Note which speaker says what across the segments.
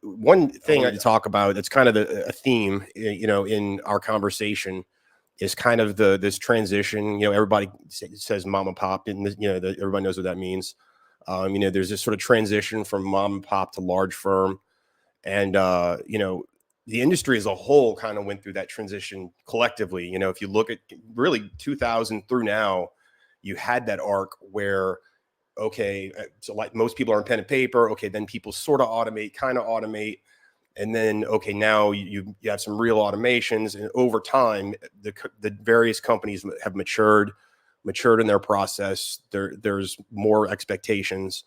Speaker 1: one thing I talk about that's kind of a theme, in our conversation is kind of this transition. Everybody says mom and pop, and everybody knows what that means. There's this sort of transition from mom and pop to large firm, and the industry as a whole kind of went through that transition collectively. If you look at really 2000 through now, you had that arc where, okay, so like most people are in pen and paper. Okay, then people sort of kind of automate. And then, okay, now you have some real automations, and over time, the various companies have matured in their process. There's more expectations,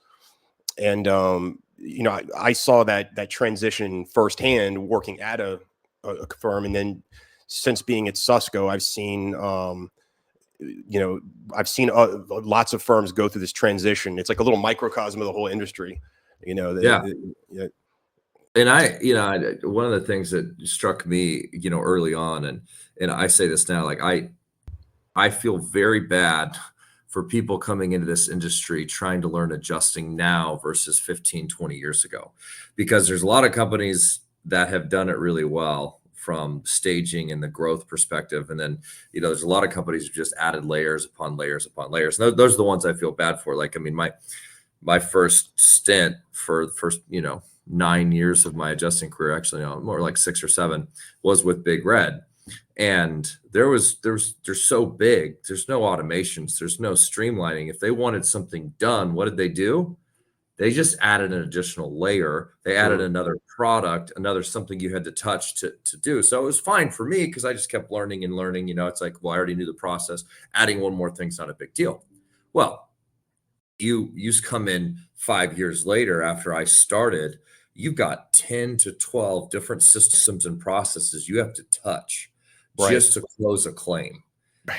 Speaker 1: and I saw that transition firsthand working at a firm, and then since being at Susco, I've seen lots of firms go through this transition. It's like a little microcosm of the whole industry.
Speaker 2: Yeah. And one of the things that struck me, early on, and I say this now, like I feel very bad for people coming into this industry trying to learn adjusting now versus 15, 20 years ago, because there's a lot of companies that have done it really well from staging and the growth perspective. And then, there's a lot of companies who just added layers upon layers upon layers. And those are the ones I feel bad for. Like, I mean, my first stint for the first, 9 years of my adjusting career, actually, more like 6 or 7, was with Big Red. And they're so big, there's no automations, there's no streamlining. If they wanted something done, what did they do? They just added an additional layer. They added another product, another something you had to touch to do. So it was fine for me because I just kept learning and learning. It's like, well, I already knew the process. Adding one more thing's not a big deal. Well, you come in 5 years later after I started, you've got 10 to 12 different systems and processes you have to touch just to close a claim.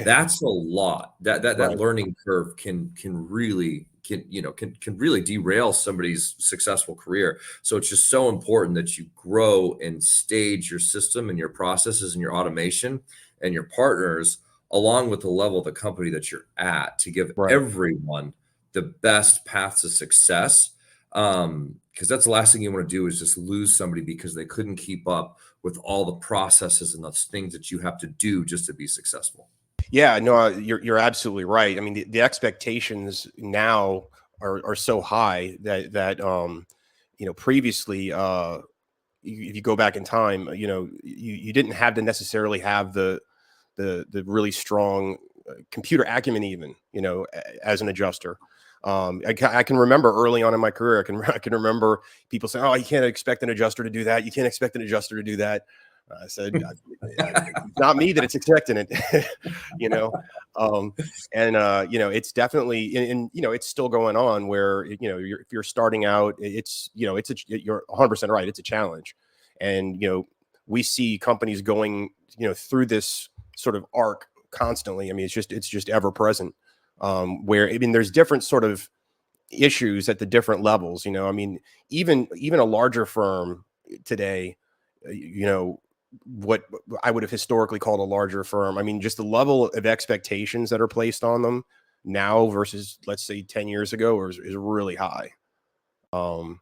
Speaker 2: That's a lot. That learning curve can really derail somebody's successful career. So it's just so important that you grow and stage your system and your processes and your automation and your partners along with the level of the company that you're at, to give everyone the best path to success. Because that's the last thing you want to do, is just lose somebody because they couldn't keep up with all the processes and the things that you have to do just to be successful.
Speaker 1: Yeah, no, you're absolutely right. I mean, the expectations now are so high that previously, if you go back in time, you didn't have to necessarily have the really strong computer acumen, even as an adjuster. I can remember early on in my career, I can remember people saying, "Oh, you can't expect an adjuster to do that. You can't expect an adjuster to do that." I said, "It's not me that it's expecting it," it's definitely, and it's still going on where if you're starting out, you're 100% right. It's a challenge, and we see companies going through this sort of arc constantly. I mean, it's just ever present. Where, I mean, there's different sort of issues at the different levels. I mean, even a larger firm today, what I would have historically called a larger firm, I mean, just the level of expectations that are placed on them now versus, let's say, 10 years ago is really high. And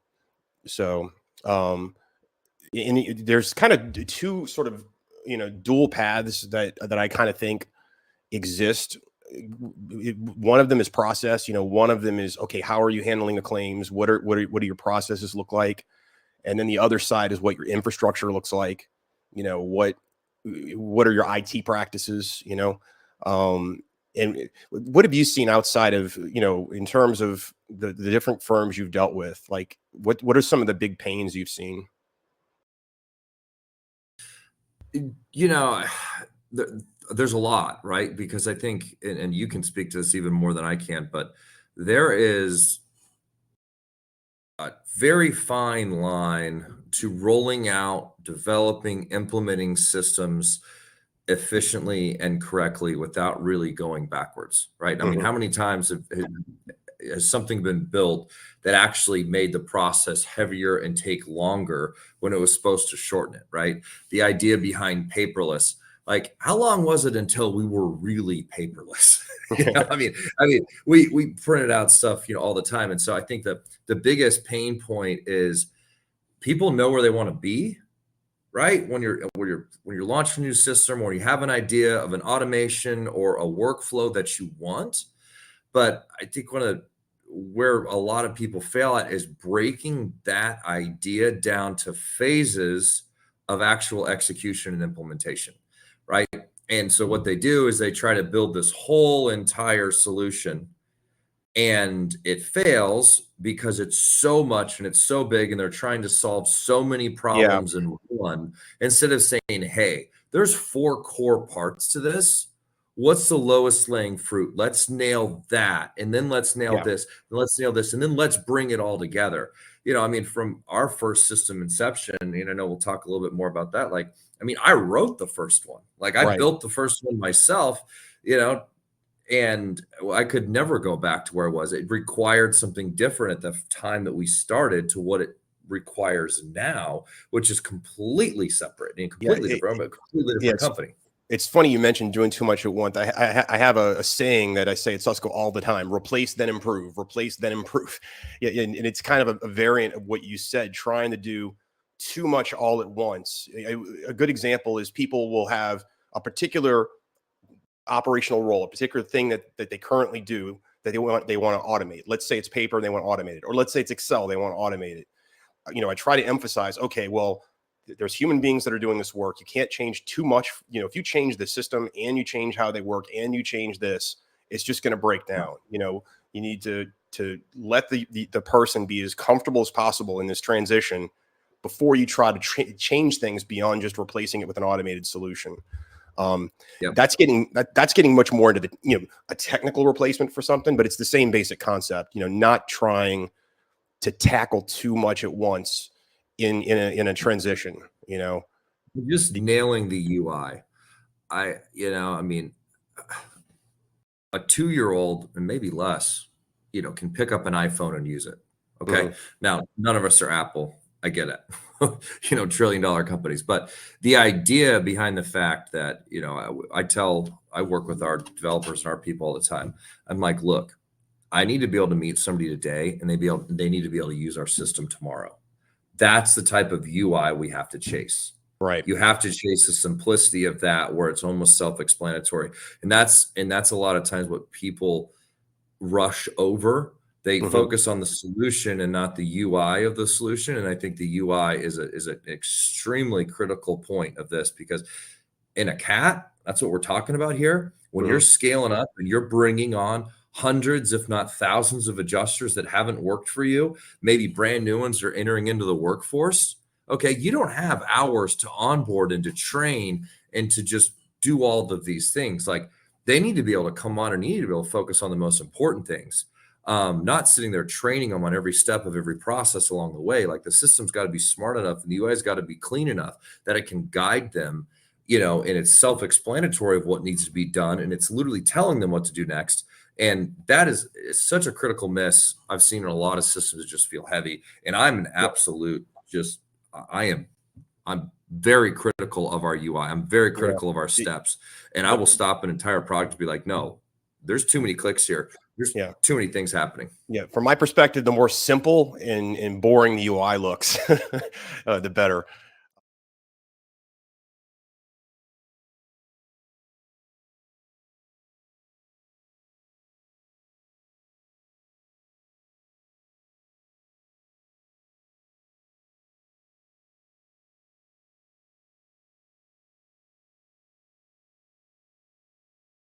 Speaker 1: there's kind of two sort of dual paths that I kind of think exist. One of them is process. One of them is, okay, how are you handling the claims? What do your processes look like? And then the other side is what your infrastructure looks like. What are your IT practices? And what have you seen outside of in terms of the different firms you've dealt with? Like, what are some of the big pains you've seen?
Speaker 2: There's a lot, right? Because I think, and you can speak to this even more than I can, but there is a very fine line to rolling out, developing, implementing systems efficiently and correctly without really going backwards, right? I mean, how many times has something been built that actually made the process heavier and take longer when it was supposed to shorten it, right? The idea behind paperless, like, how long was it until we were really paperless? I mean, we printed out stuff, all the time. And so I think that the biggest pain point is people know where they want to be, right? When you're launching a new system, or you have an idea of an automation or a workflow that you want. But I think where a lot of people fail at is breaking that idea down to phases of actual execution and implementation, right? And so what they do is they try to build this whole entire solution, and it fails because it's so much and it's so big, and they're trying to solve so many problems in one, instead of saying, hey, there's 4 core parts to this. What's the lowest laying fruit? Let's nail that. And then let's nail this. And let's nail this. And then let's bring it all together. I mean, from our first system inception, and I know we'll talk a little bit more about that. Like, I mean, I wrote the first one. Like, I built the first one myself, and I could never go back to where it was. It required something different at the time that we started to what it requires now, which is completely separate and completely different, but completely different company.
Speaker 1: It's funny you mentioned doing too much at once. I have a saying that I say at Susco all the time: replace, then improve, replace, then improve. And it's kind of a variant of what you said, trying to do too much all at once. A good example is people will have a particular operational role, a particular thing that they currently do that they want to automate. Let's say it's paper and they want to automate it, or let's say it's Excel, they want to automate it. I try to emphasize, okay, well, there's human beings that are doing this work. You can't change too much. If you change the system and you change how they work and you change this, it's just going to break down. You need to let the person be as comfortable as possible in this transition before you try to change things beyond just replacing it with an automated solution. That's getting much more into the a technical replacement for something, but it's the same basic concept. Not trying to tackle too much at once in a transition.
Speaker 2: Just nailing the UI. I mean, a 2-year-old and maybe less, can pick up an iPhone and use it. Okay. Now, none of us are Apple. I get it. $1 trillion companies. But the idea behind the fact that, I work with our developers and our people all the time. I'm like, look, I need to be able to meet somebody today, and they need to be able to use our system tomorrow. That's the type of UI we have to chase.
Speaker 1: Right.
Speaker 2: You have to chase the simplicity of that, where it's almost self-explanatory. And that's a lot of times what people rush over. They focus on the solution and not the UI of the solution. And I think the UI is an extremely critical point of this, because in a CAT, that's what we're talking about here. When you're scaling up and you're bringing on hundreds, if not thousands, of adjusters that haven't worked for you, maybe brand new ones are entering into the workforce. Okay, you don't have hours to onboard and to train and to just do all of these things. Like, they need to be able to come on, and you need to be able to focus on the most important things. Not sitting there training them on every step of every process along the way. Like, the system's got to be smart enough and the UI's got to be clean enough that it can guide them, and it's self-explanatory of what needs to be done. And it's literally telling them what to do next. And that is such a critical miss. I've seen in a lot of systems that just feel heavy. And I'm an absolute I'm very critical of our UI. I'm very critical of our steps. And I will stop an entire project to be like, no, there's too many clicks here. There's too many things happening.
Speaker 1: Yeah. From my perspective, the more simple and boring the UI looks, the better.